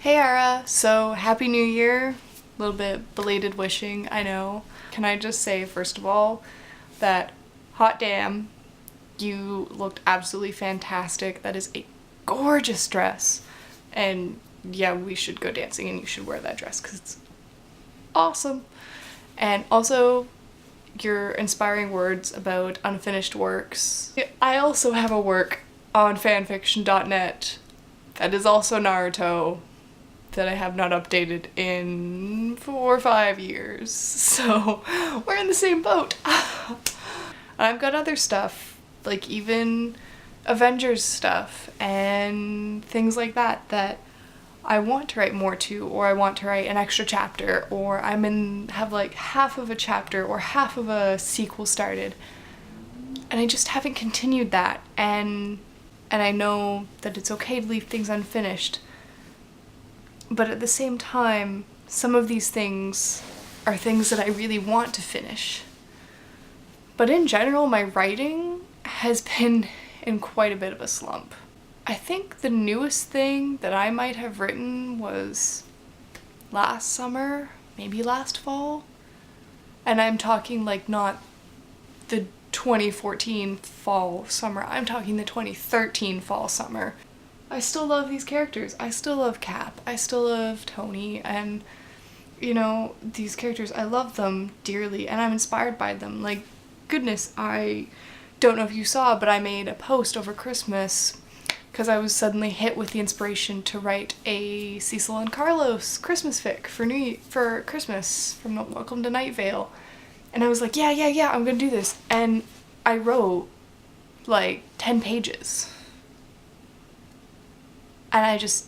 Hey Ara, so Happy New Year. A little bit belated wishing, I know. Can I just say, first of all, that hot damn, you looked absolutely fantastic. That is a gorgeous dress. And yeah, we should go dancing and you should wear that dress because it's awesome. And also, your inspiring words about unfinished works. I also have a work on fanfiction.net that is also Naruto that I have not updated in 4 or 5 years. So we're in the same boat. I've got other stuff, like even Avengers stuff and things like that that I want to write more to, or I want to write an extra chapter, or have like half of a chapter or half of a sequel started. And I just haven't continued that, and I know that it's okay to leave things unfinished. But at the same time, some of these things are things that I really want to finish. But in general, my writing has been in quite a bit of a slump. I think the newest thing that I might have written was last summer, maybe last fall. And I'm talking like not the 2014 fall summer, I'm talking the 2013 fall summer. I still love these characters. I still love Cap. I still love Tony, and you know, these characters, I love them dearly and I'm inspired by them. Like, goodness, I don't know if you saw, but I made a post over Christmas because I was suddenly hit with the inspiration to write a Cecil and Carlos Christmas fic for Christmas from Welcome to Night Vale. And I was like, yeah, I'm gonna do this. And I wrote like 10 pages. And I just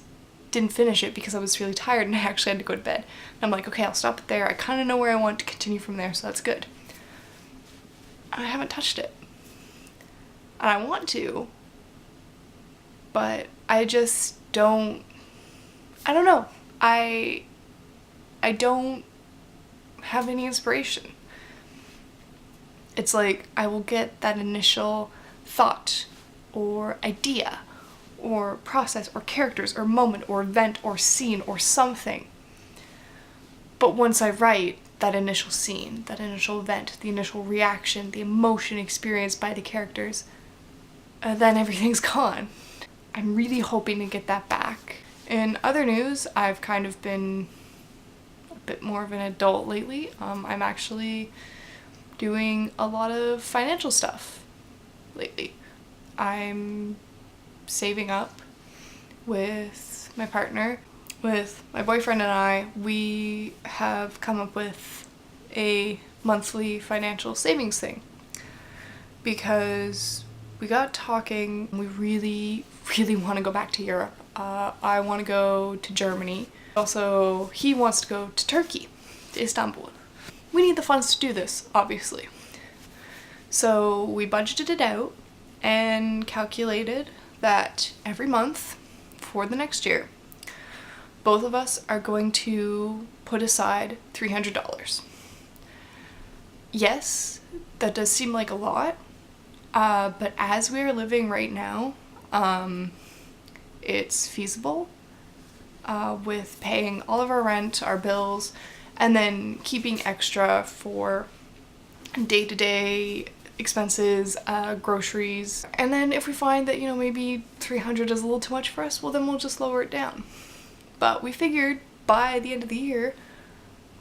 didn't finish it because I was really tired and I actually had to go to bed. And I'm like, okay, I'll stop it there. I kind of know where I want to continue from there, so that's good. I haven't touched it. And I want to, but I just don't, I don't know. I don't have any inspiration. It's like I will get that initial thought or idea or process or characters or moment or event or scene or something. But once I write that initial scene, that initial event, the initial reaction, the emotion experienced by the characters, then everything's gone. I'm really hoping to get that back. In other news, I've kind of been a bit more of an adult lately. I'm actually doing a lot of financial stuff lately. I'm saving up with my partner. With my boyfriend and I, we have come up with a monthly financial savings thing because we got talking. We really want to go back to Europe. I want to go to Germany. Also, he wants to go to Turkey, to Istanbul. We need the funds to do this, obviously. So we budgeted it out and calculated that every month for the next year, both of us are going to put aside $300. Yes, that does seem like a lot, but as we are living right now, it's feasible with paying all of our rent, our bills, and then keeping extra for day-to-day expenses, groceries. And then if we find that, you know, maybe 300 is a little too much for us, well then we'll just lower it down. But we figured by the end of the year,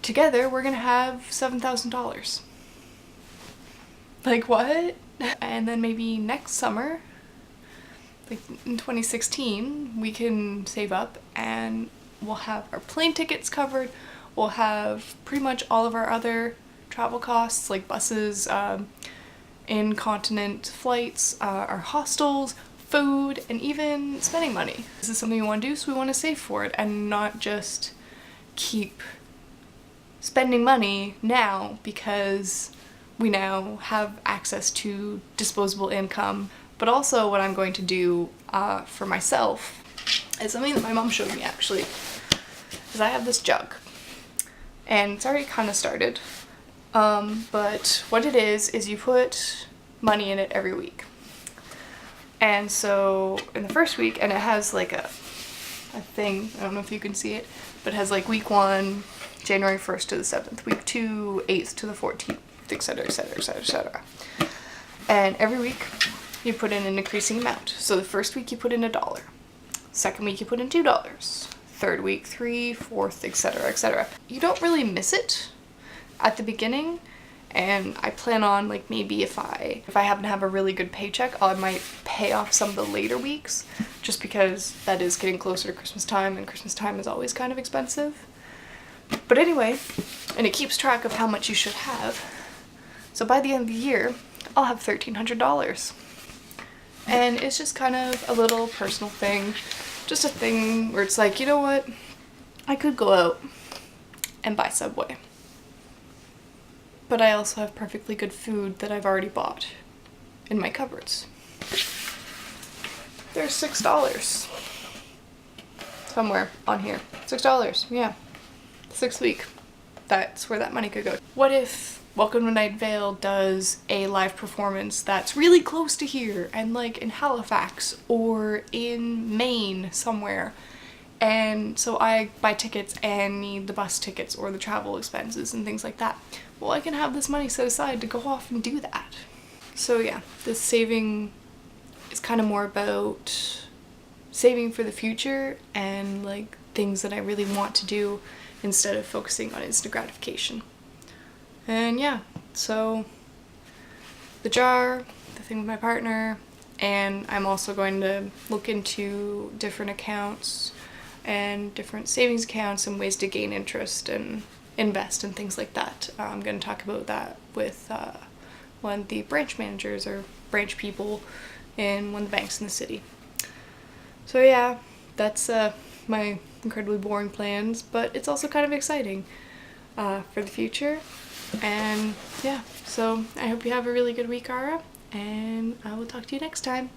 together we're gonna have $7,000. Like, what? And then maybe next summer, like in 2016, we can save up and we'll have our plane tickets covered. We'll have pretty much all of our other travel costs, like buses, in-continent flights, our hostels, food, and even spending money. This is something we want to do, so we want to save for it and not just keep spending money now because we now have access to disposable income. But also what I'm going to do for myself is something that my mom showed me actually, is I have this jug. And it's already kind of started. But what it is you put money in it every week. And so in the first week, and it has like a a thing. I don't know if you can see it, but it has like week 1, January 1st to the 7th, week 2, 8th to the 14th, etc, etc, etc, etc. And every week you put in an increasing amount. So the first week you put in $1, second week you put in $2, third week 3, fourth, etc, etc. You don't really miss it at the beginning, and I plan on, like, maybe if I happen to have a really good paycheck, I might pay off some of the later weeks, just because that is getting closer to Christmas time, and Christmas time is always kind of expensive. But anyway, and it keeps track of how much you should have. So by the end of the year, I'll have $1,300. And it's just kind of a little personal thing, just a thing where it's like, you know what, I could go out and buy Subway, but I also have perfectly good food that I've already bought in my cupboards. There's $6 somewhere on here. $6, yeah. 6th week. That's where that money could go. What if Welcome to Night Vale does a live performance that's really close to here, and like in Halifax or in Maine somewhere, and so I buy tickets and need the bus tickets or the travel expenses and things like that? Well, I can have this money set aside to go off and do that. So yeah, this saving is kind of more about saving for the future and like things that I really want to do instead of focusing on instant gratification. And yeah, so the jar, the thing with my partner, and I'm also going to look into different accounts and different savings accounts and ways to gain interest and invest and things like that. I'm going to talk about that with one of the branch managers or branch people in one of the banks in the city. So yeah, that's my incredibly boring plans, but it's also kind of exciting for the future. And yeah, so I hope you have a really good week, Ara, and I will talk to you next time.